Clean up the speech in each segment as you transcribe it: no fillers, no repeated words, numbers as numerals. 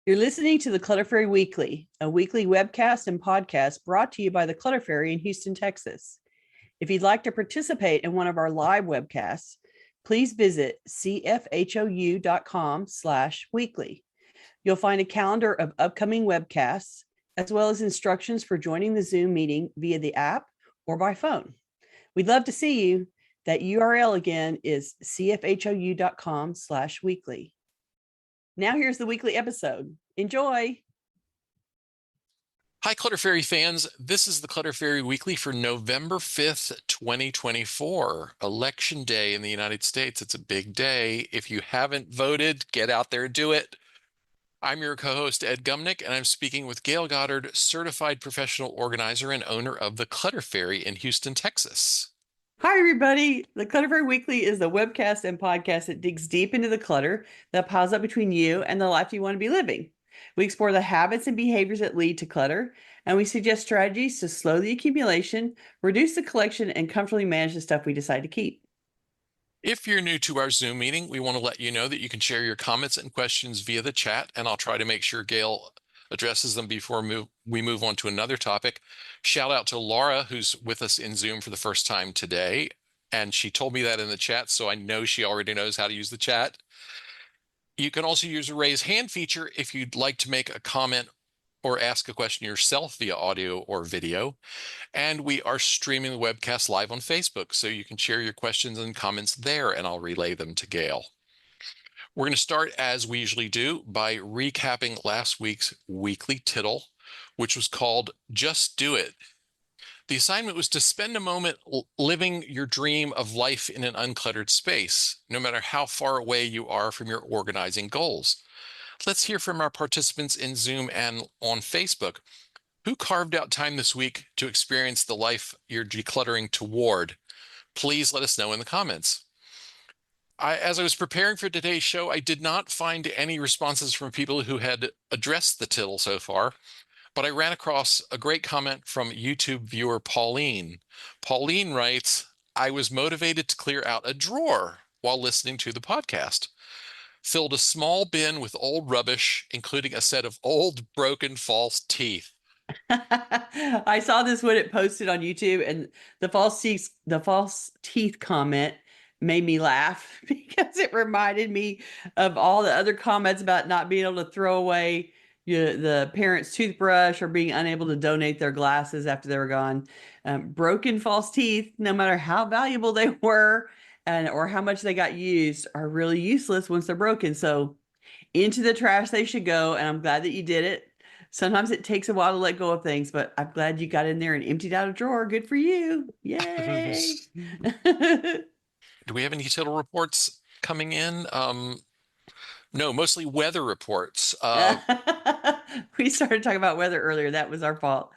You're listening to the Clutter Fairy Weekly, a weekly webcast and podcast brought to you by the Clutter Fairy in Houston, Texas. If you'd like to participate in one of our live webcasts, please visit cfhou.com/weekly. You'll find a calendar of upcoming webcasts, as well as instructions for joining the Zoom meeting via the app or by phone. We'd love to see you. That URL again is cfhou.com/weekly. Now here's the weekly episode. Enjoy. Hi, Clutter Fairy fans. This is the Clutter Fairy Weekly for November 5th, 2024, Election Day in the United States. It's a big day. If you haven't voted, get out there and do it. I'm your co-host, Ed Gumnick, and I'm speaking with Gail Goddard, certified professional organizer and owner of the Clutter Fairy in Houston, Texas. Hi, everybody. The Clutter Fairy Weekly is the webcast and podcast that digs deep into the clutter that piles up between you and the life you want to be living. We explore the habits and behaviors that lead to clutter, and we suggest strategies to slow the accumulation, reduce the collection, and comfortably manage the stuff we decide to keep. If you're new to our Zoom meeting, we want to let you know that you can share your comments and questions via the chat, and I'll try to make sure Gail addresses them before we move on to another topic. Shout out to Laura, who's with us in Zoom for the first time today, and she told me that in the chat, so I know she already knows how to use the chat. You can also use a raise hand feature if you'd like to make a comment or ask a question yourself via audio or video. And we are streaming the webcast live on Facebook, so you can share your questions and comments there, and I'll relay them to Gail. We're going to start, as we usually do, by recapping last week's weekly tittle, which was called Just Do It. The assignment was to spend a moment living your dream of life in an uncluttered space, no matter how far away you are from your organizing goals. Let's hear from our participants in Zoom and on Facebook. Who carved out time this week to experience the life you're decluttering toward? Please let us know in the comments. As I was preparing for today's show, I did not find any responses from people who had addressed the tittle so far, but I ran across a great comment from YouTube viewer Pauline. Pauline writes, I was motivated to clear out a drawer while listening to the podcast. Filled a small bin with old rubbish, including a set of old, broken, false teeth. I saw this when it posted on YouTube, and the false teeth comment made me laugh because it reminded me of all the other comments about not being able to throw away the parent's toothbrush or being unable to donate their glasses after they were gone. Broken false teeth, no matter how valuable they were or how much they got used, are really useless once they're broken. So into the trash they should go, and I'm glad that you did it. Sometimes it takes a while to let go of things, but I'm glad you got in there and emptied out a drawer. Good for you. Yay. Do we have any tittle reports coming in? No, mostly weather reports. We started talking about weather earlier. That was our fault.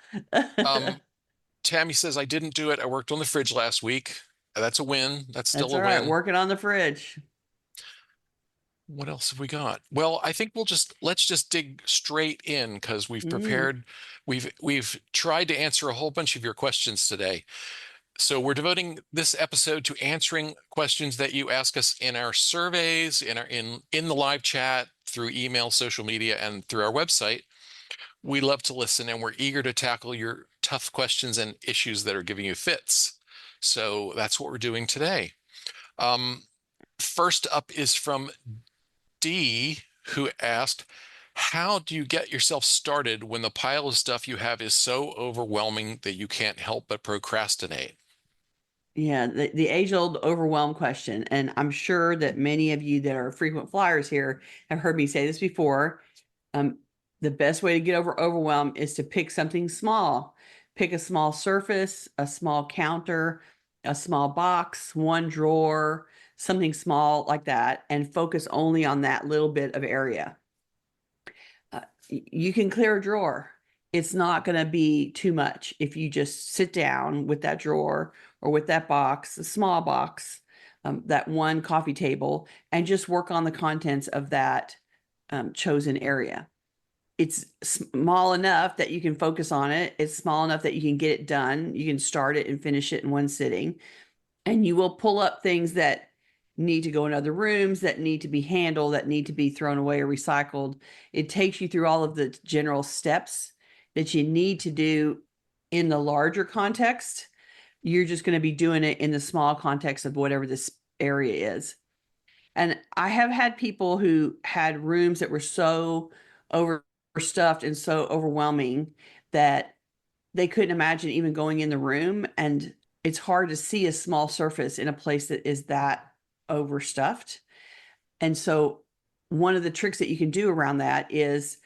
Tammy says, I didn't do it. I worked on the fridge last week. That's a win. That's still all a right. win. Working on the fridge. What else have we got? Well, I think let's just dig straight in because we've prepared. We've tried to answer a whole bunch of your questions today. So we're devoting this episode to answering questions that you ask us in our surveys, in the live chat, through email, social media, and through our website. We love to listen, and we're eager to tackle your tough questions and issues that are giving you fits. So that's what we're doing today. First up is from D, who asked, how do you get yourself started when the pile of stuff you have is so overwhelming that you can't help but procrastinate? Yeah, the age-old overwhelm question. And I'm sure that many of you that are frequent flyers here have heard me say this before. The best way to get over overwhelm is to pick something small. Pick a small surface, a small counter, a small box, one drawer, something small like that, and focus only on that little bit of area. You can clear a drawer. It's not going to be too much if you just sit down with that drawer or with that box, a small box, that one coffee table, and just work on the contents of that chosen area. It's small enough that you can focus on it. It's small enough that you can get it done. You can start it and finish it in one sitting. And you will pull up things that need to go in other rooms, that need to be handled, that need to be thrown away or recycled. It takes you through all of the general steps that you need to do in the larger context. You're just going to be doing it in the small context of whatever this area is. And I have had people who had rooms that were so overstuffed and so overwhelming that they couldn't imagine even going in the room. And it's hard to see a small surface in a place that is that overstuffed. And so, one of the tricks that you can do around that is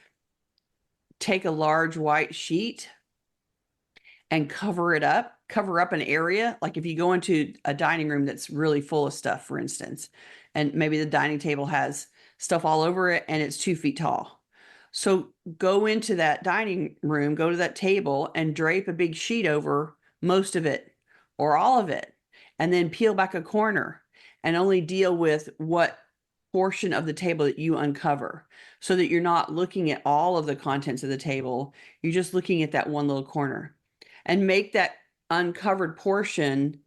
take a large white sheet and cover up an area. Like if you go into a dining room that's really full of stuff, for instance, and maybe the dining table has stuff all over it and it's 2 feet tall. So go into that dining room, go to that table and drape a big sheet over most of it or all of it, and then peel back a corner and only deal with what portion of the table that you uncover, so that you're not looking at all of the contents of the table. You're just looking at that one little corner, and make that uncovered portion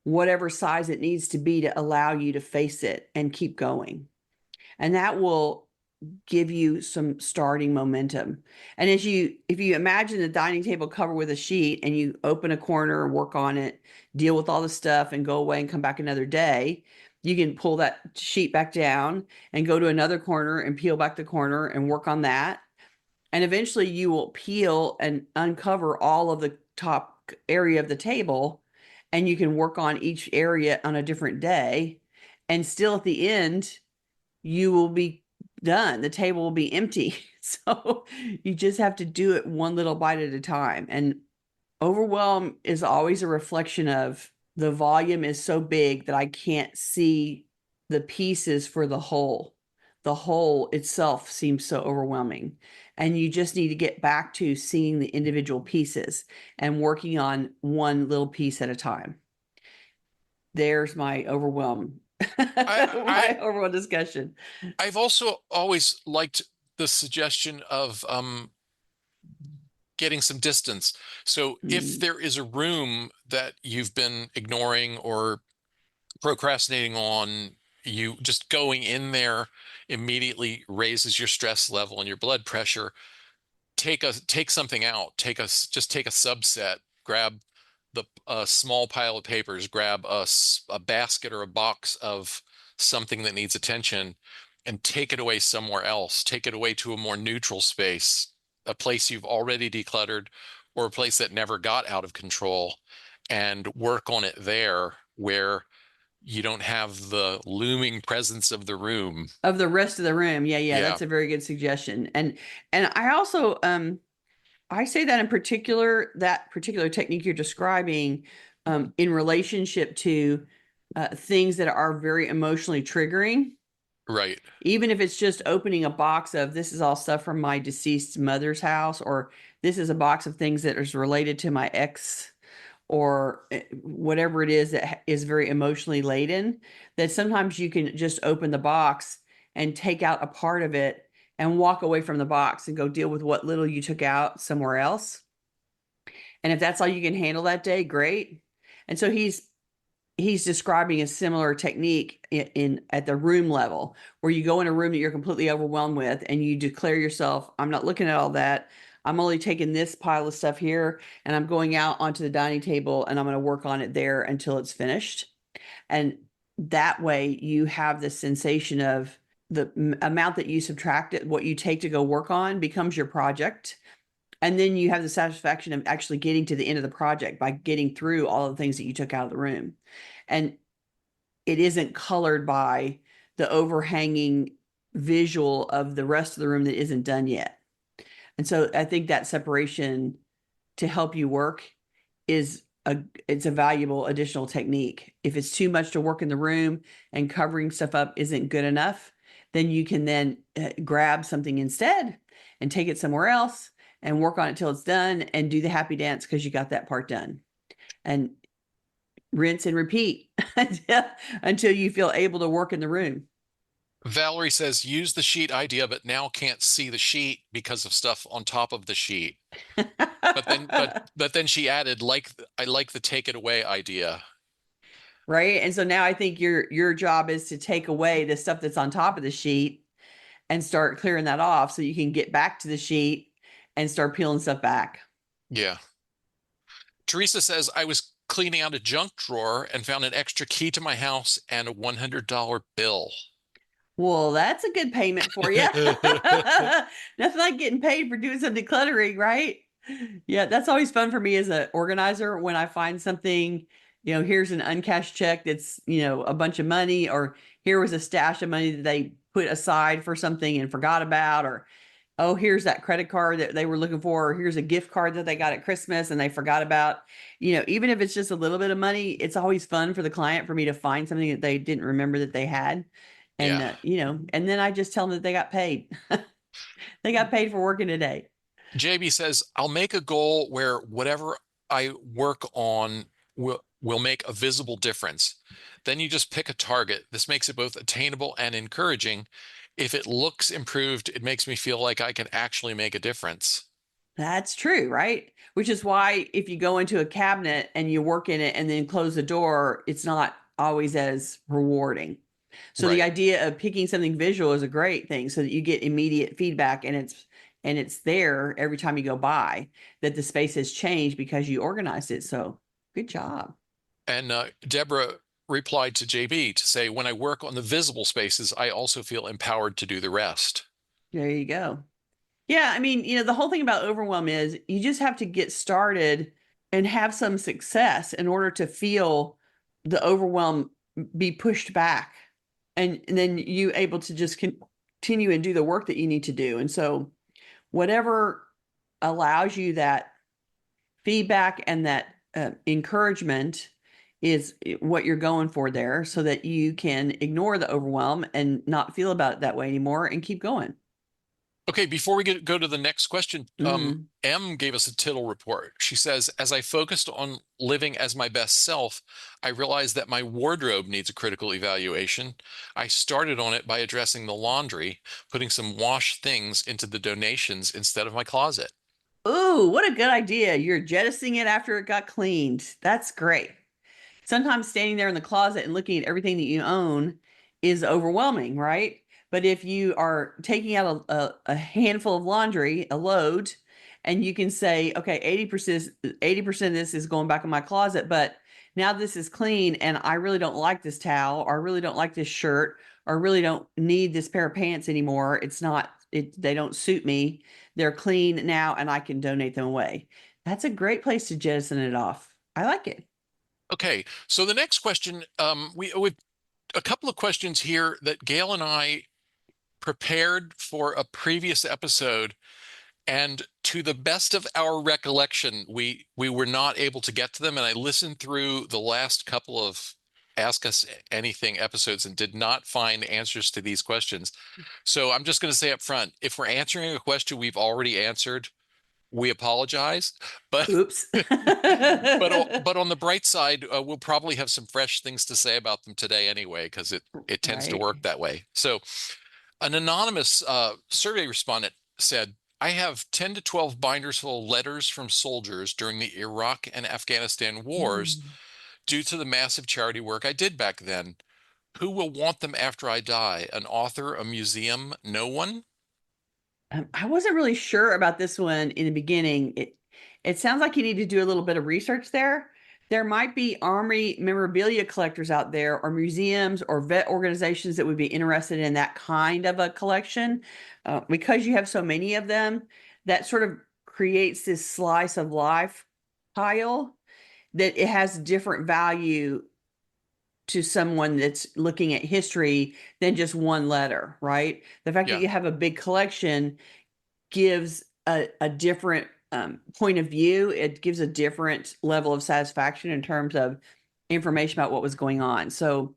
whatever size it needs to be to allow you to face it and keep going. And that will give you some starting momentum. And if you imagine the dining table covered with a sheet and you open a corner and work on it, deal with all the stuff and go away and come back another day, you can pull that sheet back down and go to another corner and peel back the corner and work on that. And eventually you will peel and uncover all of the top area of the table, and you can work on each area on a different day. And still at the end, you will be done. The table will be empty. So you just have to do it one little bite at a time. And overwhelm is always a reflection of the volume is so big that I can't see the pieces for the whole. The whole itself seems so overwhelming. And you just need to get back to seeing the individual pieces and working on one little piece at a time. There's my overwhelm. I My overall discussion. I've also always liked the suggestion of getting some distance. So if Mm. there is a room that you've been ignoring or procrastinating on, you just going in there immediately raises your stress level and your blood pressure. Take something out. Just take a subset. Grab the a small pile of papers. Grab a basket or a box of something that needs attention, and take it away somewhere else. Take it away to a more neutral space, a place you've already decluttered, or a place that never got out of control, and work on it there where you don't have the looming presence of the room. Of the rest of the room. Yeah, yeah, Yeah, that's a very good suggestion. And I also I say that in particular, that particular technique you're describing in relationship to things that are very emotionally triggering. right. Even if it's just opening a box of, this is all stuff from my deceased mother's house, or this is a box of things that is related to my ex, or whatever it is that is very emotionally laden, that sometimes you can just open the box and take out a part of it and walk away from the box and go deal with what little you took out somewhere else. And if that's all you can handle that day, great. And so he's describing a similar technique in at the room level, where you go in a room that you're completely overwhelmed with and you declare yourself, I'm not looking at all that. I'm only taking this pile of stuff here and I'm going out onto the dining table and I'm going to work on it there until it's finished. And that way you have the sensation of the amount that you subtract, what you take to go work on becomes your project. And then you have the satisfaction of actually getting to the end of the project by getting through all the things that you took out of the room. And it isn't colored by the overhanging visual of the rest of the room that isn't done yet. And so I think that separation to help you work is it's a valuable additional technique. If it's too much to work in the room and covering stuff up isn't good enough, then you can then grab something instead and take it somewhere else and work on it till it's done and do the happy dance because you got that part done. And rinse and repeat until you feel able to work in the room. Valerie says use the sheet idea, but now can't see the sheet because of stuff on top of the sheet. But then she added, I like the take it away idea. right? And so now I think your job is to take away the stuff that's on top of the sheet and start clearing that off so you can get back to the sheet and start peeling stuff back. Yeah. Teresa says, I was cleaning out a junk drawer and found an extra key to my house and a $100 bill. Well, that's a good payment for you. Nothing like getting paid for doing some decluttering, right? Yeah, that's always fun for me as an organizer when I find something, here's an uncashed check that's, a bunch of money, or here was a stash of money that they put aside for something and forgot about, or oh, here's that credit card that they were looking for, or here's a gift card that they got at Christmas and they forgot about. Even if it's just a little bit of money, it's always fun for the client for me to find something that they didn't remember that they had. And, Yeah. and then I just tell them that they got paid. They got paid for working today. JB says, I'll make a goal where whatever I work on will make a visible difference. Then you just pick a target. This makes it both attainable and encouraging. If it looks improved, it makes me feel like I can actually make a difference. That's true, right? Which is why if you go into a cabinet and you work in it and then close the door, it's not always as rewarding. So the Right. idea of picking something visual is a great thing so that you get immediate feedback, and it's there every time you go by that the space has changed because you organized it. So good job. And Deborah replied to JB to say, when I work on the visible spaces, I also feel empowered to do the rest. There you go. Yeah, I mean, the whole thing about overwhelm is you just have to get started and have some success in order to feel the overwhelm be pushed back. And then you able to just continue and do the work that you need to do. And so whatever allows you that feedback and that encouragement is what you're going for there so that you can ignore the overwhelm and not feel about it that way anymore and keep going. Okay, before we go to the next question, Mm. M gave us a tittle report. She says, as I focused on living as my best self, I realized that my wardrobe needs a critical evaluation. I started on it by addressing the laundry, putting some wash things into the donations instead of my closet. Ooh, what a good idea. You're jettisoning it after it got cleaned. That's great. Sometimes standing there in the closet and looking at everything that you own is overwhelming, right? But if you are taking out a handful of laundry, a load, and you can say, okay, 80% of this is going back in my closet, but now this is clean and I really don't like this towel, or I really don't like this shirt, or I really don't need this pair of pants anymore. They don't suit me. They're clean now and I can donate them away. That's a great place to jettison it off. I like it. Okay, so the next question, we a couple of questions here that Gail and I prepared for a previous episode. And to the best of our recollection, we were not able to get to them. And I listened through the last couple of Ask Us Anything episodes and did not find answers to these questions. So I'm just going to say up front, if we're answering a question we've already answered, we apologize. But Oops. but on the bright side, we'll probably have some fresh things to say about them today anyway, because it tends to Right. work that way. So an anonymous survey respondent said, I have 10 to 12 binders full of letters from soldiers during the Iraq and Afghanistan wars Mm. due to the massive charity work I did back then. Who will want them after I die? An author, a museum, no one? I wasn't really sure about this one in the beginning. It sounds like you need to do a little bit of research there. There might be Army memorabilia collectors out there, or museums, or vet organizations that would be interested in that kind of a collection. Because you have so many of them, that sort of creates this slice of life pile that it has different value to someone that's looking at history than just one letter, right? The fact that Yeah. you have a big collection gives a different point of view. It gives a different level of satisfaction in terms of information about what was going on. So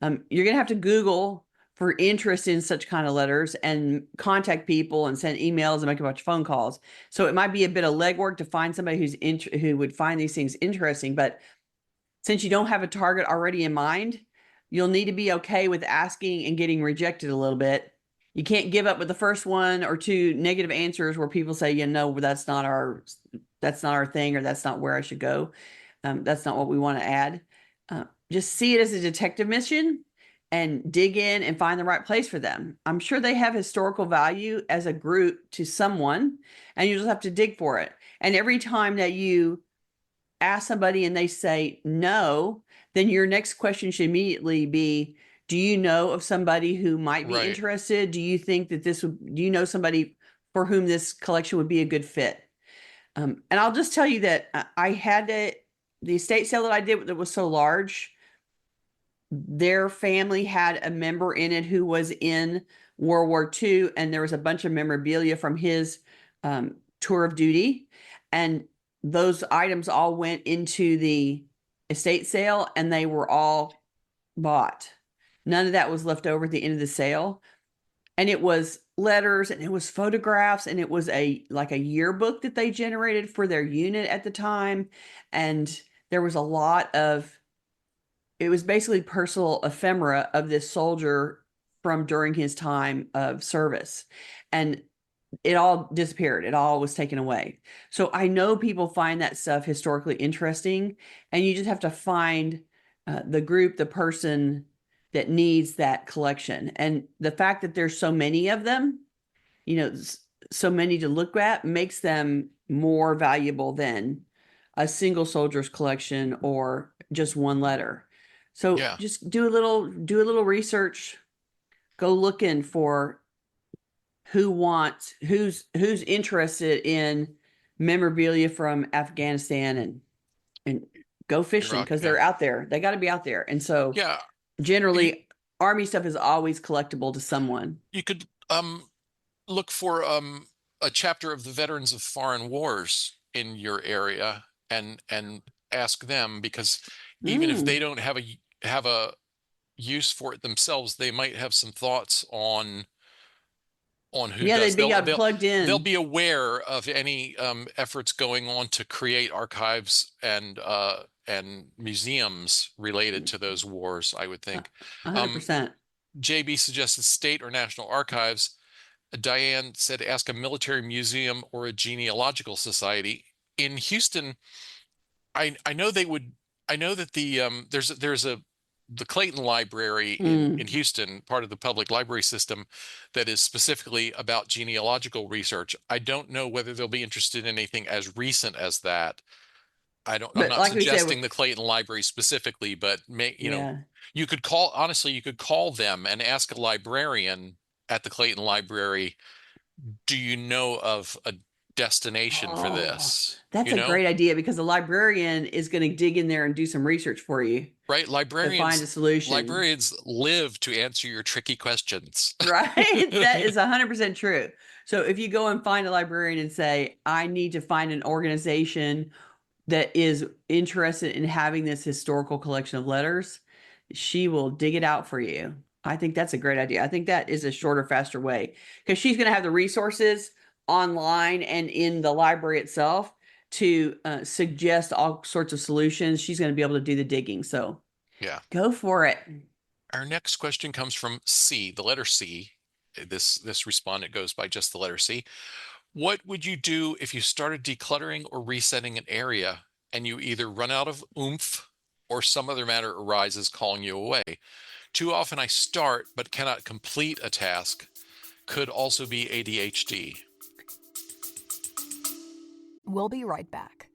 you're going to have to Google for interest in such kind of letters and contact people and send emails and make a bunch of phone calls. So it might be a bit of legwork to find somebody who would find these things interesting. But since you don't have a target already in mind, you'll need to be okay with asking and getting rejected a little bit. You can't give up with the first one or two negative answers where people say, that's not our thing, or that's not where I should go. That's not what we want to add. just see it as a detective mission and dig in and find the right place for them. I'm sure they have historical value as a group to someone, and you just have to dig for it. And every time that you ask somebody and they say no, then your next question should immediately be, do you know of somebody who might be Right. interested? Do you think that do you know somebody for whom this collection would be a good fit? And I'll just tell you that I had the estate sale that I did that was so large, their family had a member in it who was in World War II, and there was a bunch of memorabilia from his tour of duty. And those items all went into the estate sale and they were all bought. None of that was left over at the end of the sale. And it was letters and it was photographs and it was a yearbook that they generated for their unit at the time. And there was a lot of, it was basically personal ephemera of this soldier from during his time of service. And it all disappeared. It all was taken away. So I know people find that stuff historically interesting, and you just have to find the group, the person that needs that collection. And the fact that there's so many of them, you know, so many to look at makes them more valuable than a single soldier's collection or just one letter. So Yeah. just do a little research, go looking for who's interested in memorabilia from Afghanistan, and go fishing Iraq. because Yeah. they're out there. They got to be out there. And so Yeah. You, generally army stuff is always collectible to someone. you could look for a chapter of the Veterans of Foreign Wars in your area and ask them, because even if they Mm. don't have a use for it themselves, they might have some thoughts on who Yeah, does. they'd be plugged They'll in. be aware of any efforts going on to create archives and museums related to those wars, I would A think. hundred Um, percent. JB suggested state or national archives. Diane said ask a military museum or a genealogical society. In Houston, I know they would. I know that there's a the Clayton Library in Mm. Houston, part of the public library system, that is specifically about genealogical research. I don't know whether they'll be interested in anything as recent as that. I'm But not like we said, suggesting the Clayton Library specifically, but yeah. you could call, honestly, you could call them and ask a librarian at the Clayton Library, do you know of a destination for Oh, this? that's a great idea because the librarian is going to dig in there and do some research for you Right? to find a solution. Librarians live to answer your tricky questions. Right? That is 100% true. So if you go and find a librarian and say, I need to find an organization that is interested in having this historical collection of letters, she will dig it out for you. I think that's a great idea. I think that is a shorter, faster way because she's going to have the resources online and in the library itself to suggest all sorts of solutions. She's going to be able to do the digging. So Yeah. go for it. Our next question comes from C, the letter C. This respondent goes by just the letter C. What would you do if you started decluttering or resetting an area and you either run out of oomph or some other matter arises calling you away? Too often I start but cannot complete a task. Could also be ADHD. We'll be right back.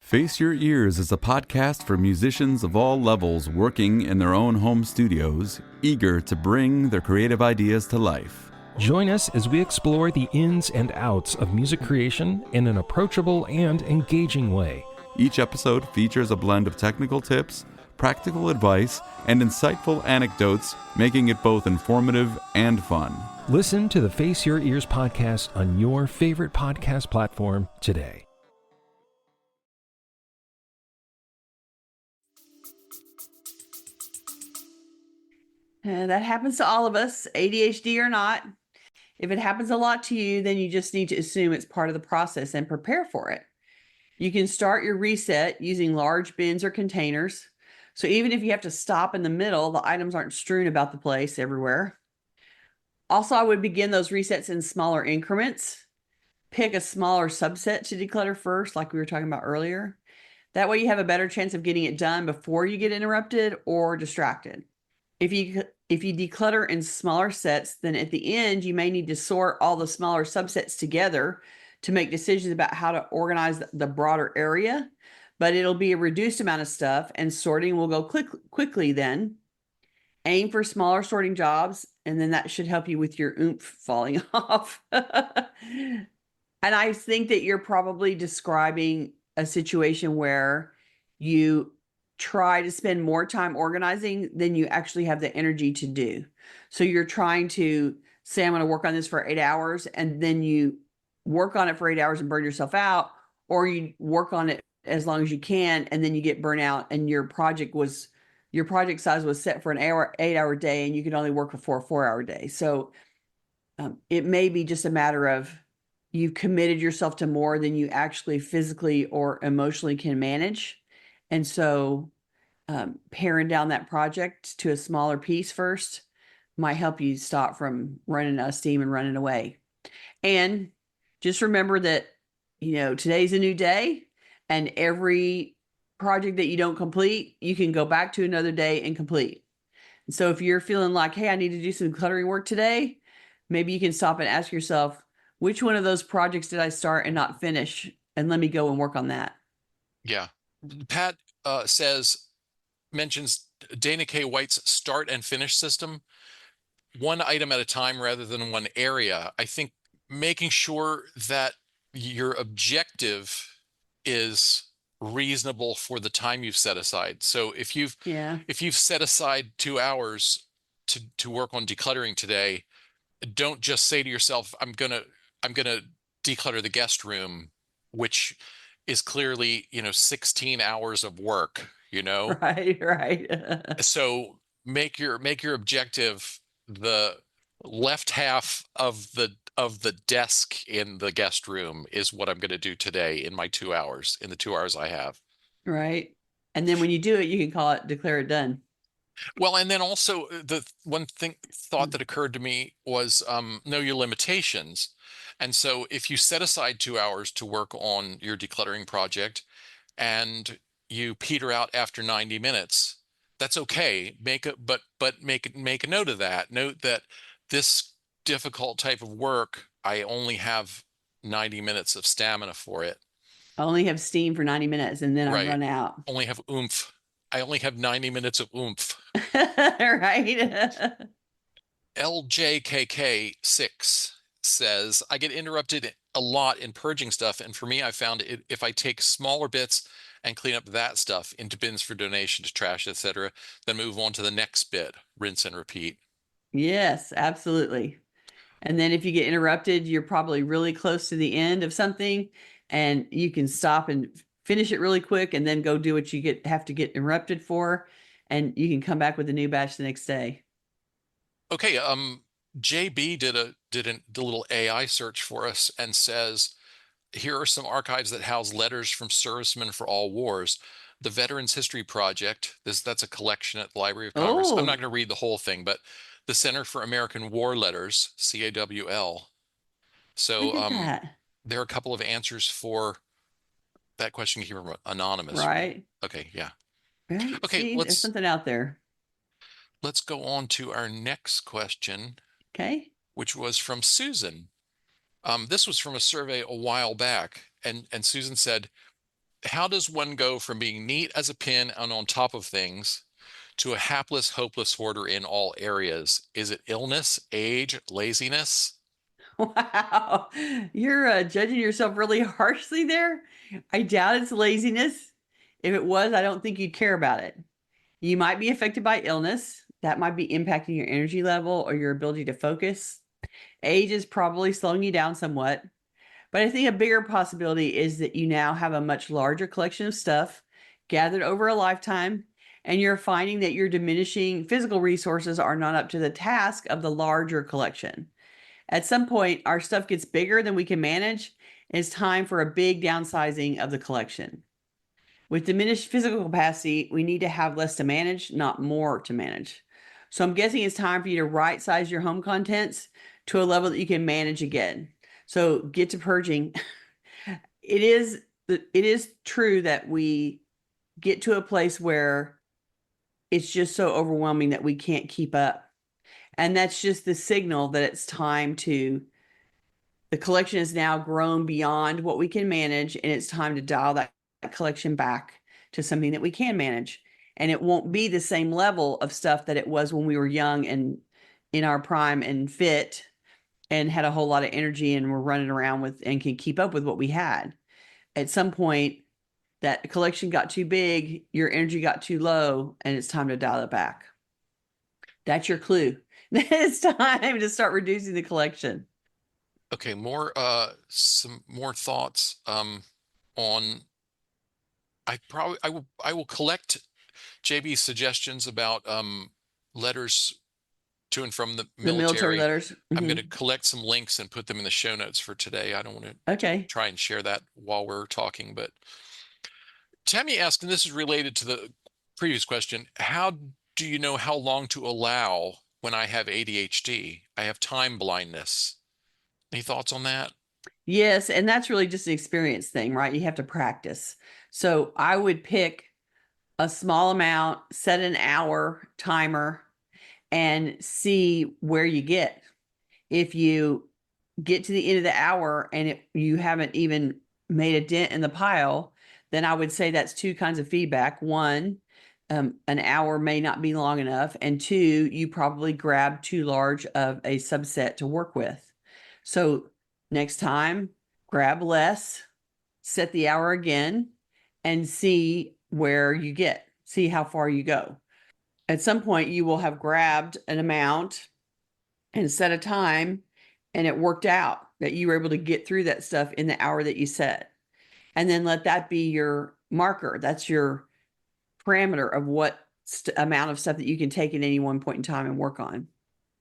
Face Your Ears is a podcast for musicians of all levels working in their own home studios, eager to bring their creative ideas to life. Join us as we explore the ins and outs of music creation in an approachable and engaging way. Each episode features a blend of technical tips, practical advice, and insightful anecdotes, making it both informative and fun. Listen to the Face Your Ears podcast on your favorite podcast platform today. That happens to all of us, ADHD or not. If it happens a lot to you, then you just need to assume it's part of the process and prepare for it. You can start your reset using large bins or containers. So even if you have to stop in the middle, the items aren't strewn about the place everywhere. Also, I would begin those resets in smaller increments. Pick a smaller subset to declutter first, like we were talking about earlier. That way you have a better chance of getting it done before you get interrupted or distracted. If you declutter in smaller sets, then at the end, you may need to sort all the smaller subsets together to make decisions about how to organize the broader area, but it'll be a reduced amount of stuff and sorting will go quickly then. Aim for smaller sorting jobs, and then that should help you with your oomph falling off. And I think that you're probably describing a situation where you try to spend more time organizing than you actually have the energy to do. So you're trying to say, I'm going to work on this for 8 hours, and then you work on it for 8 hours and burn yourself out, or you work on it as long as you can, and then you get burnt out, and your project size was set for an 8 hour day, and you can only work for a 4-hour day. So it may be just a matter of you've committed yourself to more than you actually physically or emotionally can manage. And so paring down that project to a smaller piece first might help you stop from running out of steam and running away. And just remember that, today's a new day, and every project that you don't complete, you can go back to another day and complete. And so if you're feeling like, hey, I need to do some cluttering work today, maybe you can stop and ask yourself, which one of those projects did I start and not finish? And let me go and work on that. Yeah. Pat mentions Dana K. White's start and finish system, one item at a time rather than one area. I think making sure that your objective is reasonable for the time you've set aside. So if you've set aside 2 hours to work on decluttering today, don't just say to yourself, I'm gonna declutter the guest room, which is clearly 16 hours of work. Right. So make your objective the left half of the desk in the guest room is what I'm going to do today in my 2 hours, in the 2 hours I have. Right. And then when you do it, you can call it, declare it done. Well, and then also the one thought that occurred to me was know your limitations. And so if you set aside 2 hours to work on your decluttering project and you peter out after 90 minutes, that's okay. Make a note of that. Note that this difficult type of work, I only have 90 minutes of stamina for it. I only have steam for 90 minutes and then I run out. Only have oomph. I only have 90 minutes of oomph. Right. LJKK6 says, I get interrupted a lot in purging stuff. And for me, I found if I take smaller bits and clean up that stuff into bins for donation to trash, etc., then move on to the next bit, rinse and repeat. Yes, absolutely. And then if you get interrupted, you're probably really close to the end of something, and you can stop and finish it really quick and then go do what you have to get interrupted for, and you can come back with a new batch the next day. Okay, JB did a little AI search for us and says, here are some archives that house letters from servicemen for all wars. The Veterans History Project, that's a collection at the Library of Congress. I'm not going to read the whole thing, but the Center for American War Letters, CAWL. So there are a couple of answers for that question here from Anonymous. Right. Okay, yeah. Right. Okay, see, there's something out there. Let's go on to our next question. Okay. Which was from Susan. This was from a survey a while back, and Susan said, how does one go from being neat as a pin and on top of things to a hapless, hopeless hoarder in all areas? Is it illness, age, laziness? Wow. You're judging yourself really harshly there. I doubt it's laziness. If it was, I don't think you'd care about it. You might be affected by illness. That might be impacting your energy level or your ability to focus. Age is probably slowing you down somewhat. But I think a bigger possibility is that you now have a much larger collection of stuff gathered over a lifetime, and you're finding that your diminishing physical resources are not up to the task of the larger collection. At some point, our stuff gets bigger than we can manage, and it's time for a big downsizing of the collection. With diminished physical capacity, we need to have less to manage, not more to manage. So I'm guessing it's time for you to right size your home contents to a level that you can manage again. So get to purging. It is true that we get to a place where it's just so overwhelming that we can't keep up. And that's just the signal that it's time the collection has now grown beyond what we can manage, and it's time to dial that collection back to something that we can manage. And it won't be the same level of stuff that it was when we were young and in our prime and fit and had a whole lot of energy and were running around with and can keep up with what we had. At some point, that collection got too big, your energy got too low, and it's time to dial it back. That's your clue. It's time to start reducing the collection. Okay, some more thoughts on I will collect JB's suggestions about letters to and from the The military military. letters. I'm going Mhm. to collect some links and put them in the show notes for today. I don't want to Okay. try and share that while we're talking, but Tammy asked, and this is related to the previous question, how do you know how long to allow when I have ADHD? I have time blindness. Any thoughts on that? Yes, and that's really just an experience thing, right? You have to practice. So I would pick a small amount, set an hour timer, and see where you get. If you get to the end of the hour and you haven't even made a dent in the pile, then I would say that's two kinds of feedback. One, an hour may not be long enough. And two, you probably grabbed too large of a subset to work with. So next time, grab less, set the hour again, and see where you get, see how far you go. At some point, you will have grabbed an amount and set a time, and it worked out that you were able to get through that stuff in the hour that you set. And then let that be your marker. That's your parameter of what amount of stuff that you can take at any one point in time and work on.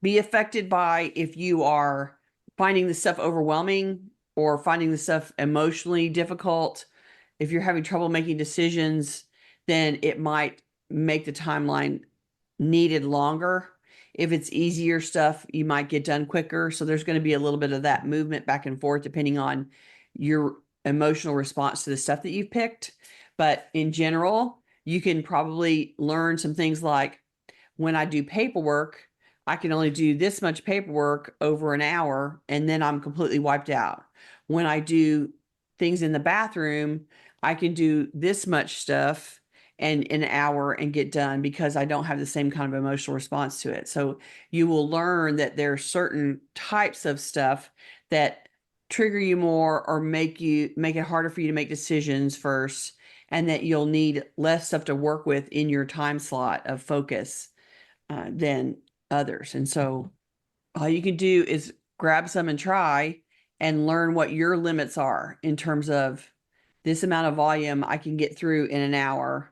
Be affected by if you are finding the stuff overwhelming or finding the stuff emotionally difficult. If you're having trouble making decisions, then it might make the timeline needed longer. If it's easier stuff, you might get done quicker. So there's going to be a little bit of that movement back and forth depending on your emotional response to the stuff that you've picked. But in general, you can probably learn some things like when I do paperwork, I can only do this much paperwork over an hour and then I'm completely wiped out. When I do things in the bathroom, I can do this much stuff and in an hour and get done because I don't have the same kind of emotional response to it. So you will learn that there are certain types of stuff that trigger you more or make it harder for you to make decisions first, and that you'll need less stuff to work with in your time slot of focus than others. And so all you can do is grab some and try and learn what your limits are in terms of this amount of volume I can get through in an hour,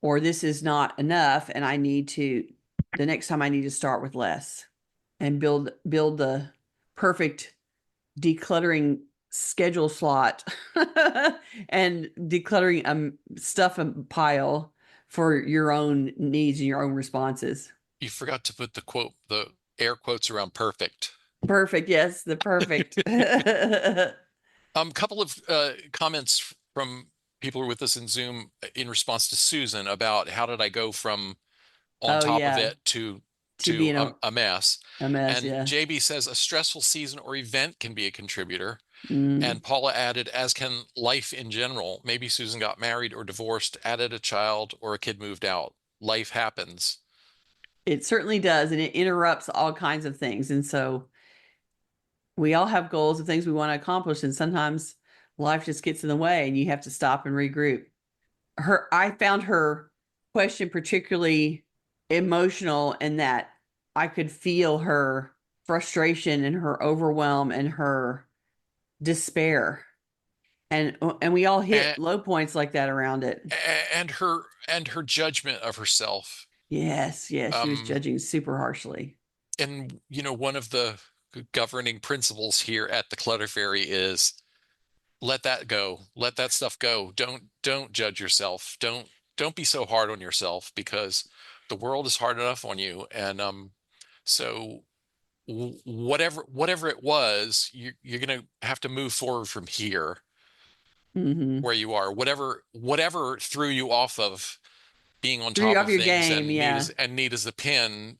or this is not enough and the next time I need to start with less and build the perfect decluttering schedule slot and decluttering stuff pile for your own needs and your own responses. You forgot to put the air quotes around perfect. Perfect. Yes, the perfect. Couple of comments from people who are with us in Zoom in response to Susan about how did I go from on Oh top of yeah, it to to being a mess. a mess. And Yeah. JB says a stressful season or event can be a contributor. Mm. And Paula added, as can life in general. Maybe Susan got married or divorced, added a child, or a kid moved out. Life happens. It certainly does, and it interrupts all kinds of things. And so we all have goals of things we want to accomplish, and sometimes life just gets in the way, and you have to stop and regroup. I found her question particularly emotional in that I could feel her frustration and her overwhelm and her despair. And we all hit And, low points like that around it. and her judgment of herself. Yes, she was Um, judging super harshly. and one of the governing principles here at the Clutter Fairy is let that go. Let that stuff go. Don't judge yourself. Don't be so hard on yourself because the world is hard enough on you. And so whatever it was, you're gonna have to move forward from here. Mm-hmm. where you are. Whatever threw you off of being on Threw you top off of your things game. Yeah. and neat as a pin,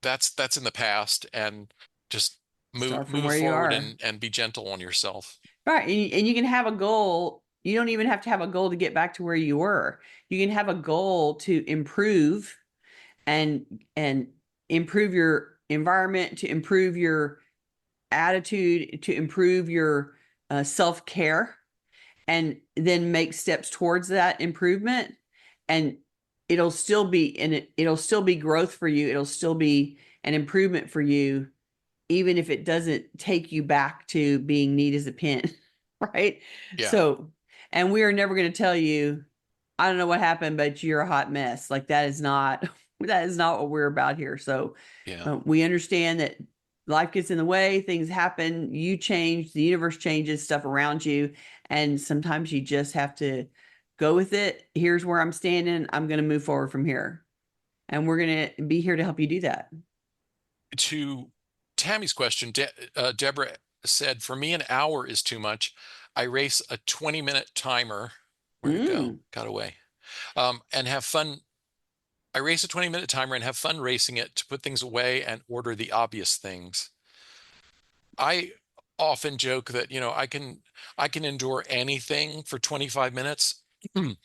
that's in the past, and just move Start from move where you forward are. and be gentle on yourself. Right. And you can have a goal. You don't even have to have a goal to get back to where you were. You can have a goal to improve and improve your environment, to improve your attitude, to improve your self-care, and then make steps towards that improvement. And it'll still be growth for you. It'll still be an improvement for you, even if it doesn't take you back to being neat as a pin. Right. Yeah. So, and we are never going to tell you, I don't know what happened, but you're a hot mess. Like that is not, that is not what we're about here. So Yeah. we understand that life gets in the way, things happen, you change, the universe changes, stuff around you. And sometimes you just have to go with it. Here's where I'm standing. I'm going to move forward from here. And we're going to be here to help you do that. To Tammy's question, Deborah said, for me, an hour is too much. I race a 20-minute timer. Where'd it go? Got away. And have fun. I race a 20-minute timer and have fun racing it to put things away and order the obvious things. I often joke that, I can endure anything for 25 minutes. And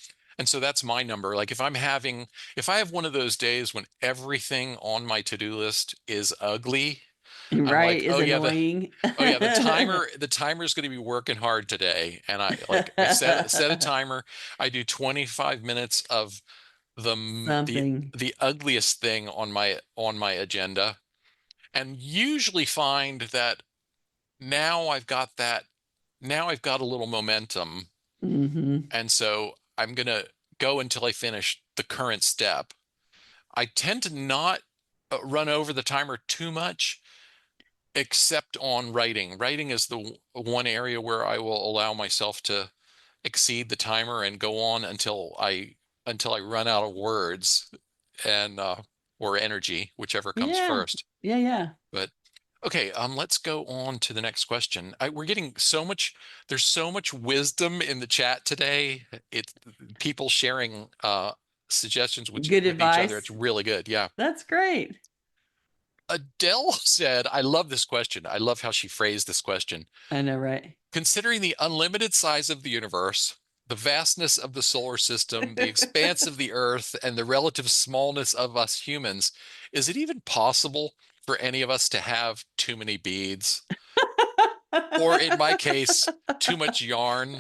so that's my number. Like if I have one of those days when everything on my to-do list is ugly, I'm Right. like, Is annoying. the timer's going to be working hard today. And I set a timer. I do 25 minutes of Something. the ugliest thing on my agenda, and usually find that now I've got a little momentum. Mm-hmm. And so I'm going to go until I finish the current step. I tend to not run over the timer too much, except on writing. Writing is the one area where I will allow myself to exceed the timer and go on until I run out of words and or energy, whichever comes Yeah. first. Yeah. Yeah. But okay, let's go on to the next question. We're getting there's so much wisdom in the chat today. It's people sharing suggestions Good with each other. advice. It's really good. Yeah. That's great. Adele said, I love this question. I love how she phrased this question. I know, right? Considering the unlimited size of the universe, the vastness of the solar system, the expanse of the earth, and the relative smallness of us humans, is it even possible for any of us to have too many beads? Or in my case, too much yarn?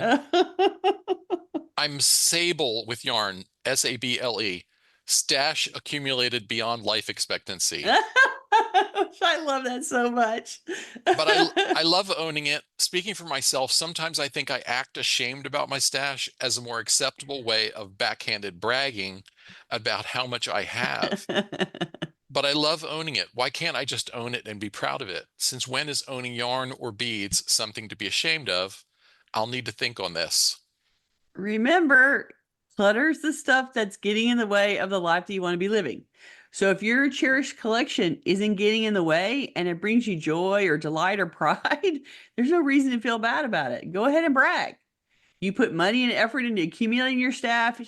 I'm sable with yarn, Sable. Stash accumulated beyond life expectancy. I love that so much. But I love owning it. Speaking for myself, sometimes I think I act ashamed about my stash as a more acceptable way of backhanded bragging about how much I have. But I love owning it. Why can't I just own it and be proud of it? Since when is owning yarn or beads something to be ashamed of? I'll need to think on this. Remember, clutter's the stuff that's getting in the way of the life that you want to be living. So if your cherished collection isn't getting in the way and it brings you joy or delight or pride, there's no reason to feel bad about it. Go ahead and brag. You put money and effort into accumulating your stash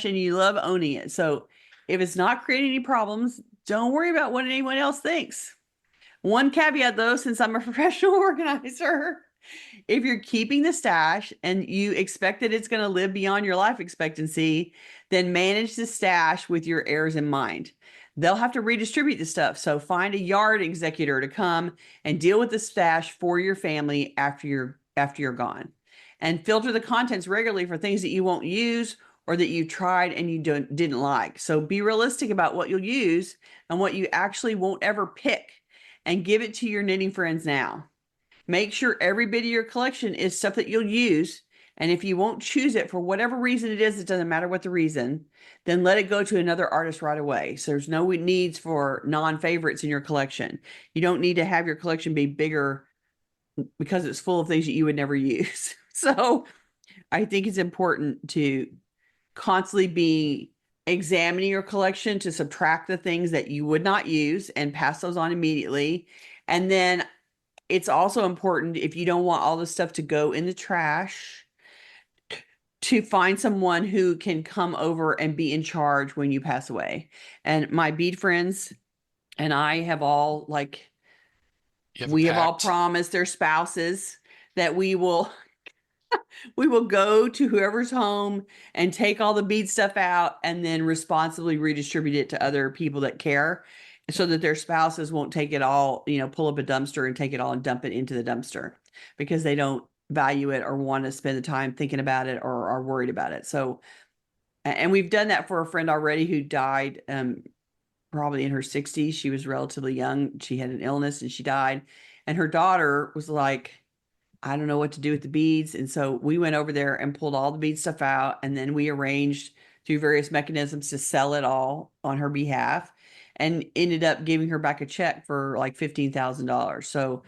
and you love owning it. So if it's not creating any problems, don't worry about what anyone else thinks. One caveat though, since I'm a professional organizer, if you're keeping the stash and you expect that it's going to live beyond your life expectancy, then manage the stash with your heirs in mind. They'll have to redistribute the stuff. So find a yard executor to come and deal with the stash for your family after you're gone. And filter the contents regularly for things that you won't use or that you tried and you didn't like. So be realistic about what you'll use and what you actually won't ever pick, and give it to your knitting friends now. Make sure every bit of your collection is stuff that you'll use. And if you won't choose it for whatever reason it is, it doesn't matter what the reason, then let it go to another artist right away. So there's no needs for non-favorites in your collection. You don't need to have your collection be bigger because it's full of things that you would never use. So I think it's important to constantly be examining your collection to subtract the things that you would not use and pass those on immediately. And then it's also important, if you don't want all this stuff to go in the trash, to find someone who can come over and be in charge when you pass away. And my bead friends and I have all like, You have a we have all pact. promised their spouses that we will go to whoever's home and take all the bead stuff out and then responsibly redistribute it to other people that care so that their spouses won't take it all, pull up a dumpster and take it all and dump it into the dumpster because they don't value it or want to spend the time thinking about it or are worried about it. So, and we've done that for a friend already who died probably in her 60s. She was relatively young. She had an illness and she died. And her daughter was like, I don't know what to do with the beads. And so we went over there and pulled all the bead stuff out. And then we arranged through various mechanisms to sell it all on her behalf and ended up giving her back a check for like $15,000. So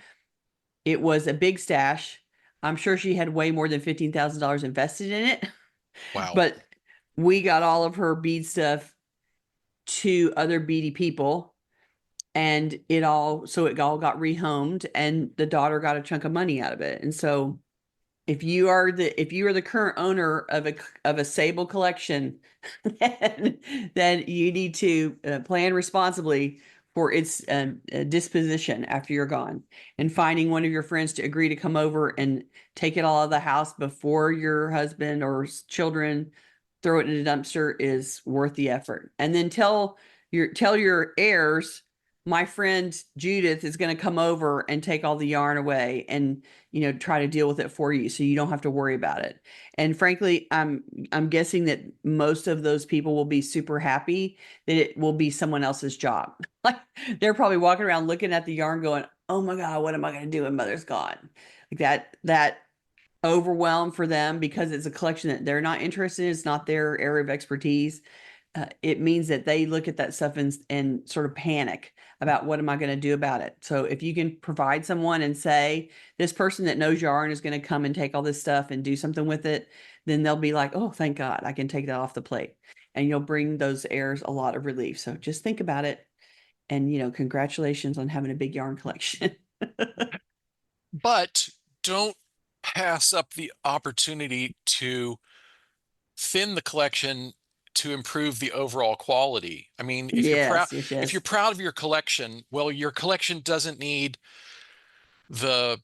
it was a big stash. I'm sure she had way more than $15,000 invested in it, Wow. but we got all of her bead stuff to other beady people and it all got rehomed and the daughter got a chunk of money out of it. And so if you are the current owner of a Sable collection, then you need to plan responsibly for its disposition after you're gone, and finding one of your friends to agree to come over and take it all out of the house before your husband or children throw it in a dumpster is worth the effort. And then tell your heirs, my friend Judith is going to come over and take all the yarn away and, try to deal with it for you so you don't have to worry about it. And frankly, I'm guessing that most of those people will be super happy that it will be someone else's job. Like they're probably walking around looking at the yarn going, oh my God, what am I going to do when mother's gone? Like that overwhelm for them because it's a collection that they're not interested in. It's not their area of expertise. It means that they look at that stuff and sort of panic about what am I going to do about it. So if you can provide someone and say, this person that knows yarn is going to come and take all this stuff and do something with it, then they'll be like, oh, thank God, I can take that off the plate. And you'll bring those heirs a lot of relief. So just think about it. And, congratulations on having a big yarn collection. But don't pass up the opportunity to thin the collection to improve the overall quality. I mean, if you're proud, Yes, yes, if you're yes. proud of your collection, well, your collection doesn't need the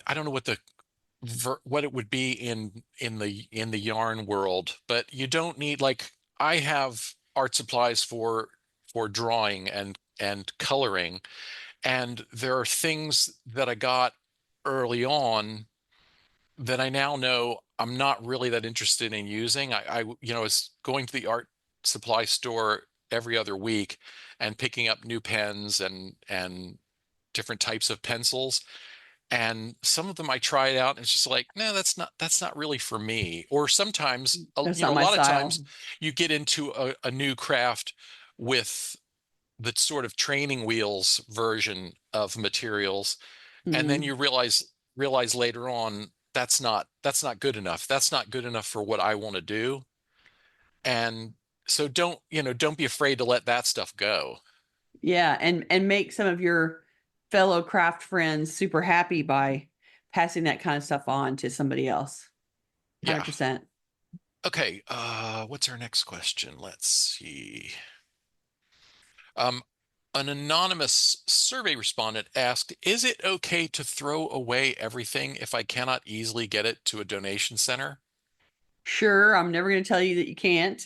I don't know what it would be in the yarn world, but you don't need, like, I have art supplies for drawing and coloring, and there are things that I got early on that I now know I'm not really that interested in using. I was going to the art supply store every other week and picking up new pens and different types of pencils. And some of them I tried out and it's just like, no, that's not really for me. Or sometimes, That's a not my lot of style. times you get into a new craft with the sort of training wheels version of materials, and then Mhm. you realize later on that's not good enough. That's not good enough for what I want to do. And so don't be afraid to let that stuff go. Yeah, and make some of your fellow craft friends super happy by passing that kind of stuff on to somebody else. Yeah. 100%. Okay, what's our next question? Let's see. Um, an anonymous survey respondent asked, is it okay to throw away everything if I cannot easily get it to a donation center? Sure, I'm never going to tell you that you can't,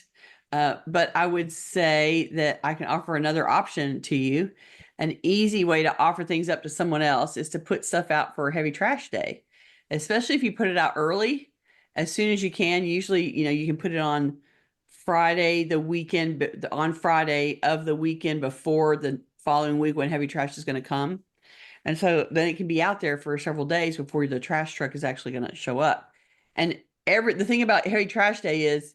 but I would say that I can offer another option to you. An easy way to offer things up to someone else is to put stuff out for heavy trash day, especially if you put it out early, as soon as you can. Usually, you can put it on Friday, the weekend, on Friday of the weekend before the following week when heavy trash is going to come. And so then it can be out there for several days before the trash truck is actually going to show up. And the thing about heavy trash day is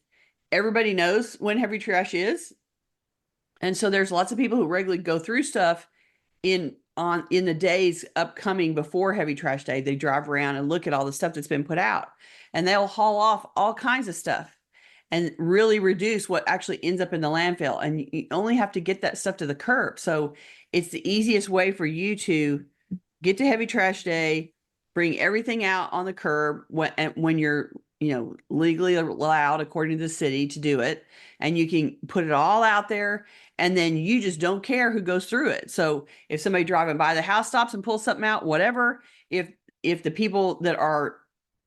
everybody knows when heavy trash is. And so there's lots of people who regularly go through stuff in the days upcoming before heavy trash day. They drive around and look at all the stuff that's been put out, and they'll haul off all kinds of stuff and really reduce what actually ends up in the landfill. And you only have to get that stuff to the curb. So it's the easiest way for you to get to heavy trash day, bring everything out on the curb when you're legally allowed according to the city to do it, and you can put it all out there, and then you just don't care who goes through it. So if somebody driving by the house stops and pulls something out, whatever, if the people that are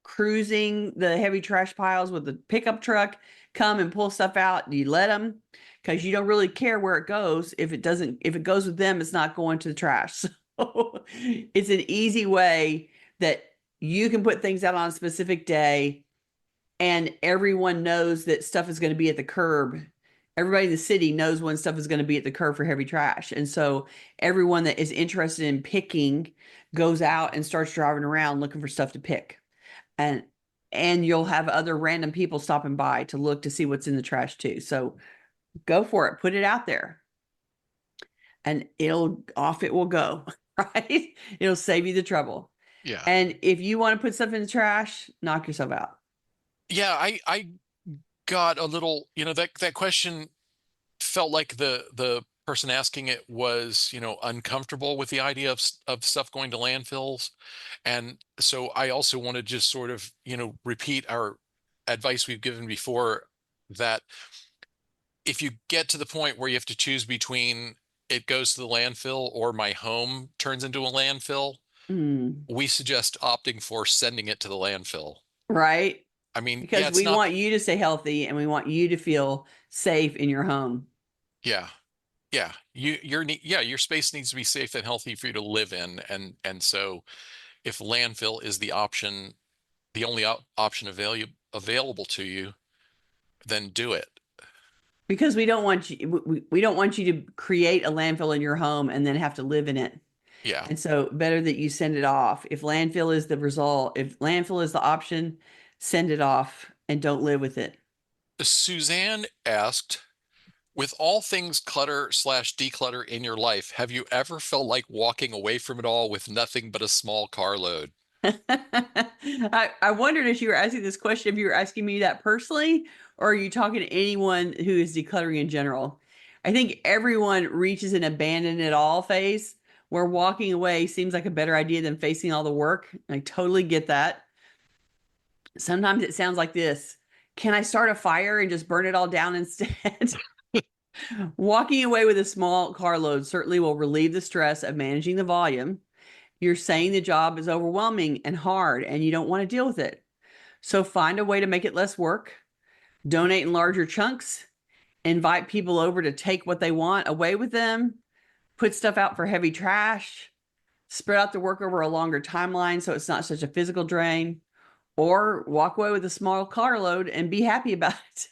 cruising the heavy trash piles with the pickup truck come and pull stuff out, you let them, because you don't really care where it goes. If it goes with them, it's not going to the trash. So it's an easy way that you can put things out on a specific day, and everyone knows that stuff is going to be at the curb. Everybody in the city knows when stuff is going to be at the curb for heavy trash. And so everyone that is interested in picking goes out and starts driving around looking for stuff to pick. And you'll have other random people stopping by to look to see what's in the trash too. So go for it. Put it out there. And it will go, right? It'll save you the trouble. Yeah. And if you want to put stuff in the trash, knock yourself out. Yeah, I got a little, that question felt like the person asking it was, uncomfortable with the idea of stuff going to landfills. And so I also want to just sort of, repeat our advice we've given before, that if you get to the point where you have to choose between it goes to the landfill or my home turns into a landfill, we suggest opting for sending it to the landfill. Right? I mean, Because it's we not, want you to stay healthy, and we want you to feel safe in your home. yeah. Yeah, your space needs to be safe and healthy for you to live in, and so if landfill is the option, the only option available to you, then do it. Because we don't want you we don't want you to create a landfill in your home and then have to live in it. Yeah. And so better that you send it off. If landfill is the result, if landfill is the option, send it off and don't live with it. Suzanne asked, with all things clutter/declutter in your life, have you ever felt like walking away from it all with nothing but a small carload? I wondered if you were asking this question, if you were asking me that personally, or are you talking to anyone who is decluttering in general? I think everyone reaches an abandon it all phase where walking away seems like a better idea than facing all the work. I totally get that. Sometimes it sounds like this: can I start a fire and just burn it all down instead? Walking away with a small carload certainly will relieve the stress of managing the volume. You're saying the job is overwhelming and hard and you don't want to deal with it. So find a way to make it less work. Donate in larger chunks. Invite people over to take what they want away with them. Put stuff out for heavy trash. Spread out the work over a longer timeline so it's not such a physical drain. Or walk away with a small carload and be happy about it.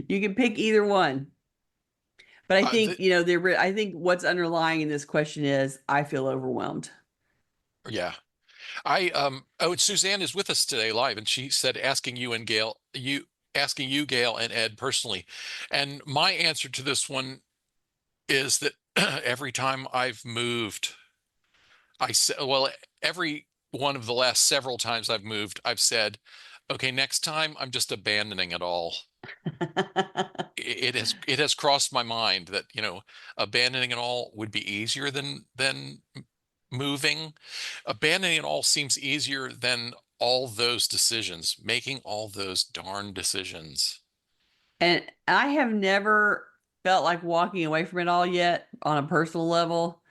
You can pick either one. But I think, I think what's underlying in this question is I feel overwhelmed. Yeah. And Suzanne is with us today live, and she said asking you, Gail and Ed personally. And my answer to this one is that every time I've moved, every one of the last several times I've moved, I've said, okay, next time I'm just abandoning it all. It has crossed my mind that, abandoning it all would be easier than moving. Abandoning it all seems easier than all those decisions, making all those darn decisions. And I have never felt like walking away from it all yet on a personal level,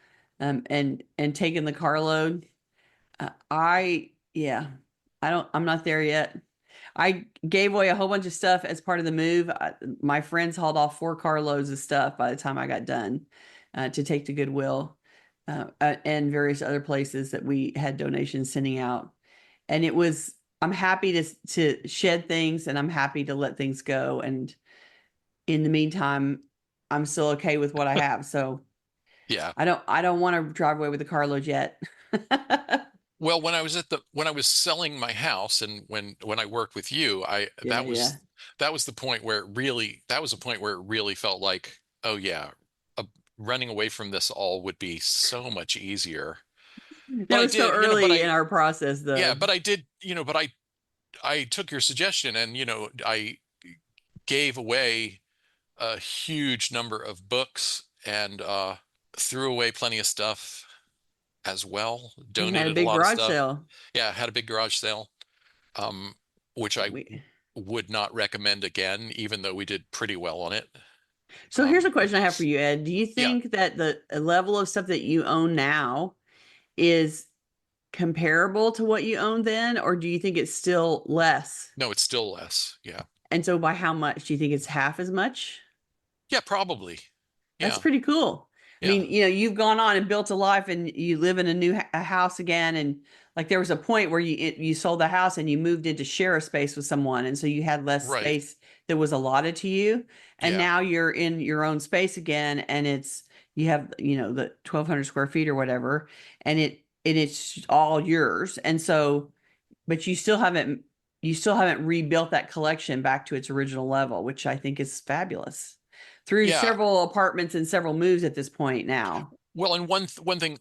and taking the carload. I'm not there yet. I gave away a whole bunch of stuff as part of the move. My friends hauled off 4 carloads of stuff by the time I got done, to take to Goodwill, and various other places that we had donations sending out. And I'm happy to shed things, and I'm happy to let things go. And in the meantime, I'm still okay with what I have. So Yeah. I don't want to drive away with a carload yet. Well, when I was selling my house, and when I worked with you, that was the point where it really felt like, oh yeah, running away from this all would be so much easier. That was so early in our process, though. Yeah, but I did, but I took your suggestion, and I gave away a huge number of books, and threw away plenty of stuff as well. You had a Donated a big lot of garage stuff. sale. Yeah, had a big garage sale. which I We, would not recommend again, even though we did pretty well on it. so here's a question I have for you, Ed. Do you Yeah. think that the level of stuff that you own now is comparable to what you owned then, or do you think it's still less? No, it's still less. Yeah. And so by how much? Do you think it's half as much? Yeah, probably. That's Yeah. pretty cool. I Yeah. mean, you've gone on and built a life and you live in a new a house again. And like there was a point where you sold the house and you moved into share a space with someone. And so you had less Right. space that was allotted to you. And Yeah. now you're in your own space again. And you have, the 1,200 square feet or whatever. And it's all yours. And so, but you still haven't rebuilt that collection back to its original level, which I think is fabulous through Yeah. several apartments and several moves at this point now. Well, and one thing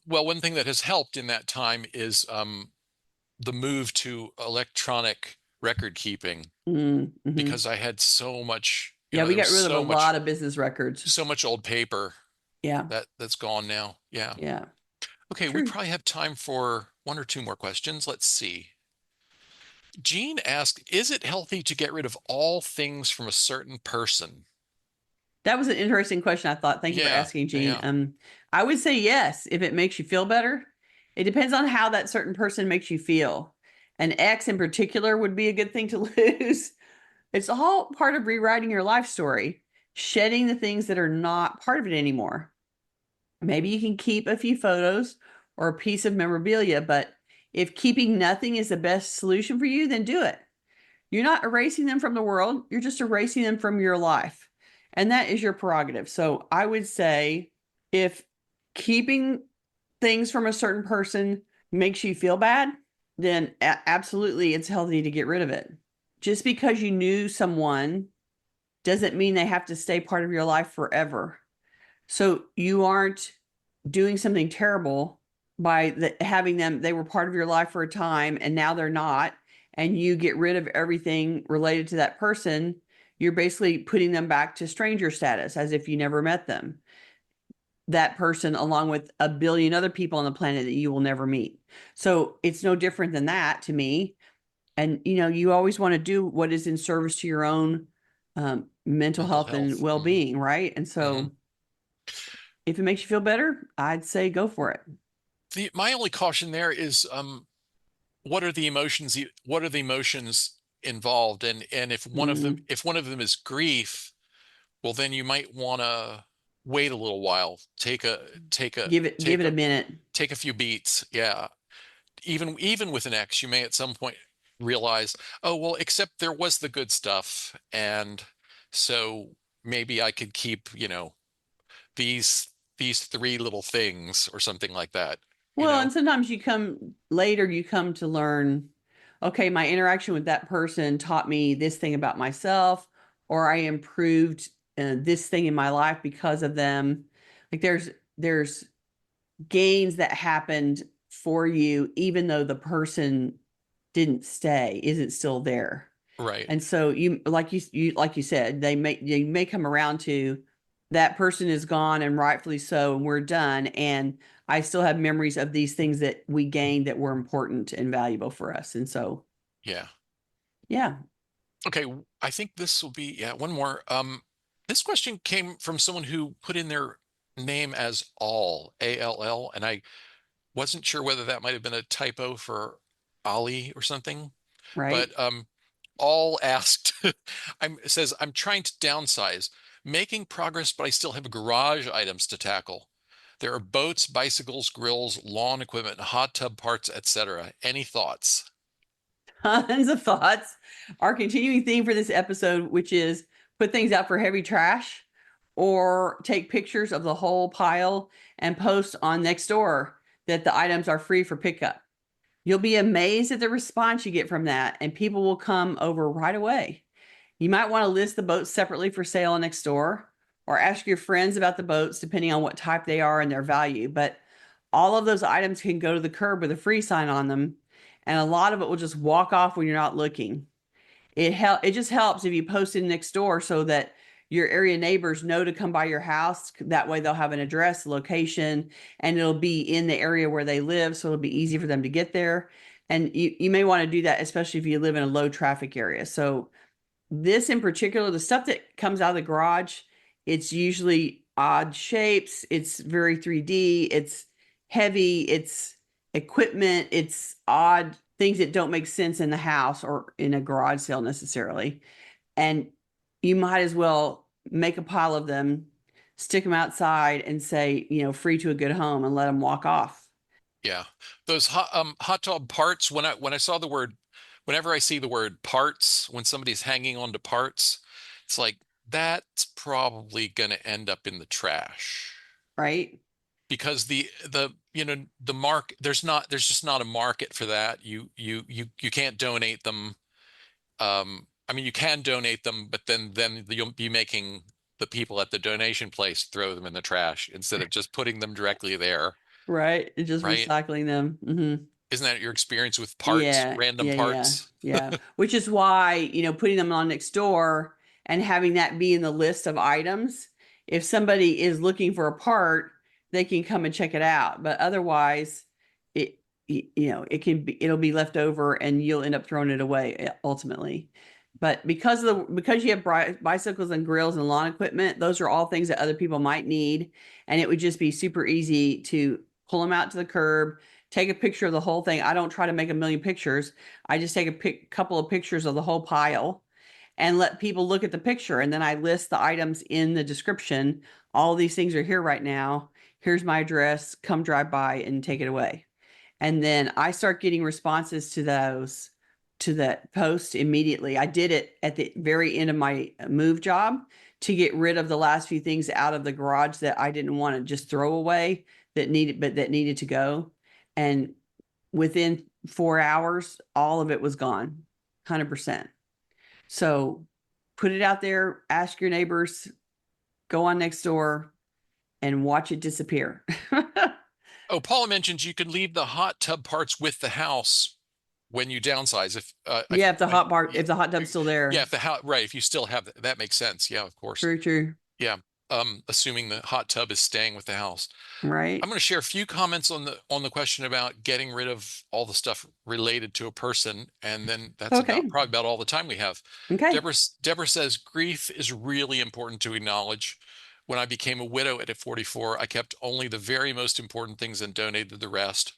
that has helped in that time is the move to electronic record keeping, Mm-hmm. because I had so much, Yeah, we there was got rid of a lot of business records. so much old paper Yeah, that's gone now. Yeah. yeah, Okay, we true. probably have time for one or two more questions. Let's see. Jean asked, is it healthy to get rid of all things from a certain person? That was an interesting question, I thought. Thank you for Yeah. asking, Jean. Yeah. I would say yes, if it makes you feel better. It depends on how that certain person makes you feel. An ex in particular would be a good thing to lose. It's all part of rewriting your life story, shedding the things that are not part of it anymore. Maybe you can keep a few photos or a piece of memorabilia, but if keeping nothing is the best solution for you, then do it. You're not erasing them from the world, you're just erasing them from your life. And that is your prerogative. So I would say if keeping things from a certain person makes you feel bad, then absolutely it's healthy to get rid of it. Just because you knew someone doesn't mean they have to stay part of your life forever. So you aren't doing something terrible by having them, they were part of your life for a time and now they're not, and you get rid of everything related to that person. You're basically putting them back to stranger status as if you never met them. That person, along with a billion other people on the planet that you will never meet. So it's no different than that to me. And, you always want to do what is in service to your own mental Mental health and health. well-being, right? And so if it makes you feel better, I'd say go for it. My only caution there is what are the emotions involved, and if Mm. one of them is grief, well then you might want to wait a little while, Give it a minute. take a few beats. Yeah. Even with an ex, you may at some point realize, oh well, except there was the good stuff, and so maybe I could keep, these three little things or something like that, you Well, know? and sometimes you come to learn, okay, my interaction with that person taught me this thing about myself, or I improved this thing in my life because of them. Like there's gains that happened for you, even though the person didn't stay, isn't still there. Right. And so like you said, they may come around to that person is gone and rightfully so, and we're done. And I still have memories of these things that we gained that were important and valuable for us. And so, Yeah. yeah. Okay, I think this will be, yeah, one more. This question came from someone who put in their name as all, and I wasn't sure whether that might have been a typo for Ali or something. Right. But all asked, says, I'm trying to downsize, making progress, but I still have garage items to tackle. There are boats, bicycles, grills, lawn equipment, hot tub parts, etc. Any thoughts? Tons of thoughts. Our continuing theme for this episode, which is put things out for heavy trash or take pictures of the whole pile and post on Nextdoor that the items are free for pickup. You'll be amazed at the response you get from that, and people will come over right away. You might want to list the boats separately for sale on Nextdoor or ask your friends about the boats depending on what type they are and their value. But all of those items can go to the curb with a free sign on them, and a lot of it will just walk off when you're not looking. It just helps if you post it Nextdoor so that your area neighbors know to come by your house. That way they'll have an address, location, and it'll be in the area where they live, so it'll be easy for them to get there. And you may want to do that, especially if you live in a low traffic area. So this in particular, the stuff that comes out of the garage, it's usually odd shapes. It's very 3D. It's heavy. It's equipment. It's odd things that don't make sense in the house or in a garage sale necessarily. And you might as well make a pile of them, stick them outside and say, free to a good home, and let them walk off. Yeah. Those hot tub parts, when I saw the word, whenever I see the word parts, when somebody's hanging on to parts, it's like that's probably going to end up in the trash. Right? Because there's just not a market for that. You can't donate them. I mean, you can donate them, but then you'll be making the people at the donation place throw them in the trash instead of just putting them directly there, Right. It's just right? recycling them. Mm-hmm. Isn't that your experience with parts, Yeah, random yeah, yeah, parts? yeah. Which is why, putting them on next door and having that be in the list of items. If somebody is looking for a part, they can come and check it out. But otherwise, it'll be left over and you'll end up throwing it away ultimately. But because you have bicycles and grills and lawn equipment, those are all things that other people might need, and it would just be super easy to pull them out to the curb, take a picture of the whole thing. I don't try to make a million pictures. I just take a couple of pictures of the whole pile and let people look at the picture. And then I list the items in the description. All these things are here right now. Here's my address. Come drive by and take it away. And then I start getting responses to that post immediately. I did it at the very end of my move job to get rid of the last few things out of the garage that I didn't want to just throw away that needed to go. And within 4 hours, all of it was gone, 100%. So put it out there, ask your neighbors, go on next door and watch it disappear. Oh, Paula mentions you can leave the hot tub parts with the house when you downsize. Yeah, if the hot tub's still there. Yeah, right, if you still have that makes sense. Yeah, of course. True. Yeah. Assuming the hot tub is staying with the house. Right. I'm going to share a few comments on the question about getting rid of all the stuff related to a person, and then that's Okay. probably about all the time we have. Okay. Deborah says grief is really important to acknowledge. When I became a widow at 44, I kept only the very most important things and donated the rest.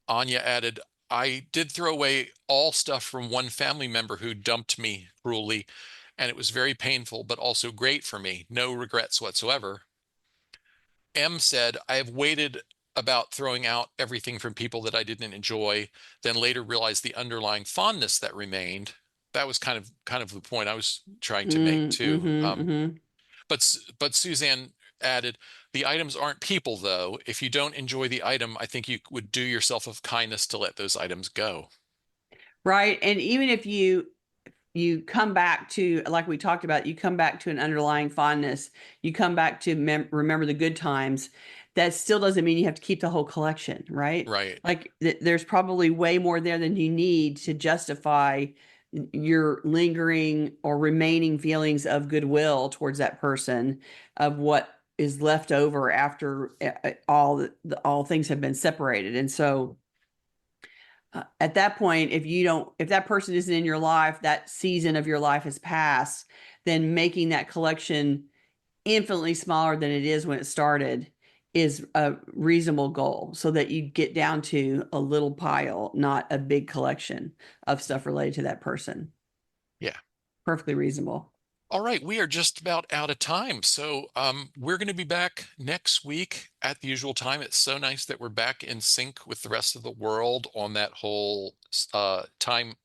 Anya added, I did throw away all stuff from one family member who dumped me cruelly, and it was very painful, but also great for me. No regrets whatsoever. M said, I have waited about throwing out everything from people that I didn't enjoy, then later realized the underlying fondness that remained. That was kind of the point I was trying to make too. But Suzanne added, the items aren't people though. If you don't enjoy the item, I think you would do yourself a kindness to let those items go. Right. And even if you come back to, like we talked about, you come back to an underlying fondness, you come back to remember the good times, that still doesn't mean you have to keep the whole collection, right? Right. Like there's probably way more there than you need to justify your lingering or remaining feelings of goodwill towards that person, of what is left over after all things have been separated. And so at that point, if that person isn't in your life, that season of your life has passed, then making that collection infinitely smaller than it is when it started is a reasonable goal, so that you get down to a little pile, not a big collection of stuff related to that person. Yeah. Perfectly reasonable. All right, we are just about out of time. So we're going to be back next week at the usual time. It's so nice that we're back in sync with the rest of the world on that whole time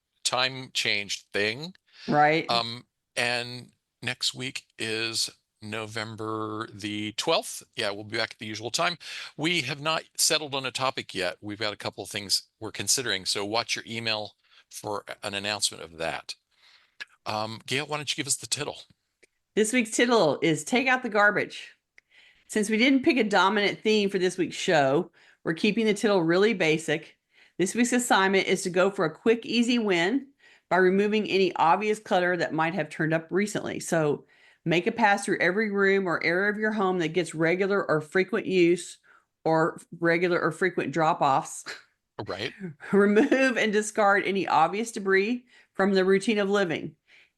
change thing. Right. And next week is November the 12th. Yeah, we'll be back at the usual time. We have not settled on a topic yet. We've got a couple of things we're considering. So watch your email for an announcement of that. Gail, why don't you give us the tittle? This week's tittle is Take Out the Garbage. Since we didn't pick a dominant theme for this week's show, we're keeping the tittle really basic. This week's assignment is to go for a quick, easy win by removing any obvious clutter that might have turned up recently. So make a pass through every room or area of your home that gets regular or frequent use or regular or frequent drop-offs. Right. Remove and discard any obvious debris from the routine of living.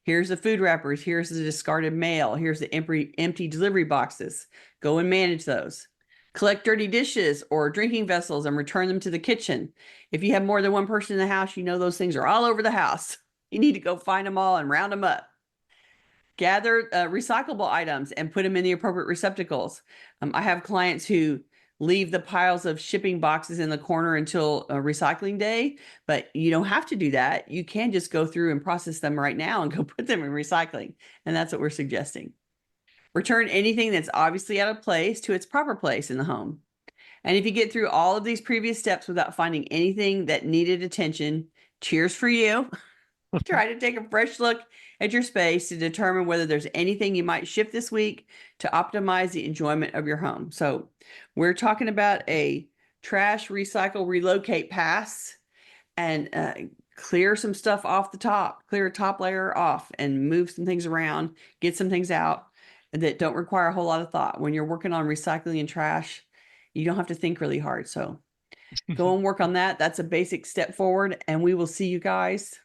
Here's the food wrappers. Here's the discarded mail. Here's the empty delivery boxes. Go and manage those. Collect dirty dishes or drinking vessels and return them to the kitchen. If you have more than one person in the house, you know those things are all over the house. You need to go find them all and round them up. Gather recyclable items and put them in the appropriate receptacles. I have clients who leave the piles of shipping boxes in the corner until recycling day, but you don't have to do that. You can just go through and process them right now and go put them in recycling. And that's what we're suggesting. Return anything that's obviously out of place to its proper place in the home. And if you get through all of these previous steps without finding anything that needed attention, cheers for you. Try to take a fresh look at your space to determine whether there's anything you might shift this week to optimize the enjoyment of your home. So we're talking about a trash, recycle, relocate pass, and clear some stuff off the top, clear a top layer off and move some things around, get some things out that don't require a whole lot of thought. When you're working on recycling and trash, you don't have to think really hard. So go and work on that. That's a basic step forward, and we will see you guys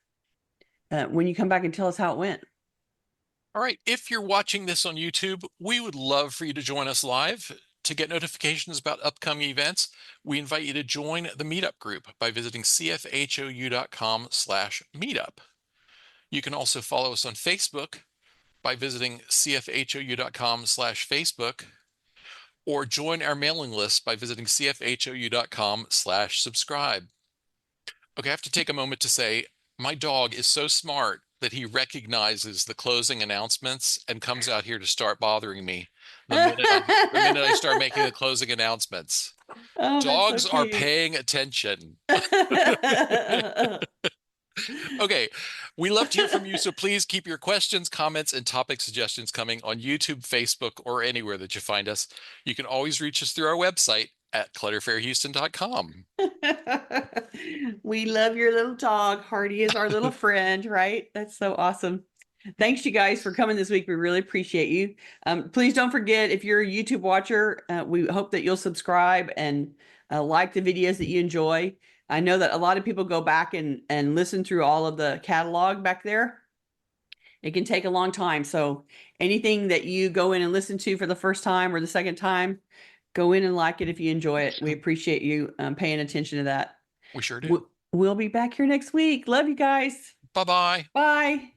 when you come back and tell us how it went. All right. If you're watching this on YouTube, we would love for you to join us live. To get notifications about upcoming events, we invite you to join the meetup group by visiting cfhou.com/meetup. You can also follow us on Facebook by visiting cfhou.com/Facebook, or join our mailing list by visiting cfhou.com/subscribe. Okay, I have to take a moment to say my dog is so smart that he recognizes the closing announcements and comes out here to start bothering me the minute I start making the closing announcements. Oh, Dogs that's so are cute. paying attention. Okay, we love to hear from you, so please keep your questions, comments, and topic suggestions coming on YouTube, Facebook, or anywhere that you find us. You can always reach us through our website at clutterfairyhouston.com. We love your little dog. Hardy is our little friend, right? That's so awesome. Thanks, you guys, for coming this week. We really appreciate you. Please don't forget, if you're a YouTube watcher, we hope that you'll subscribe and like the videos that you enjoy. I know that a lot of people go back and listen through all of the catalog back there. It can take a long time. So anything that you go in and listen to for the first time or the second time, go in and like it if you enjoy it. We appreciate you paying attention to that. We sure do. We'll be back here next week. Love you guys. Bye-bye. Bye.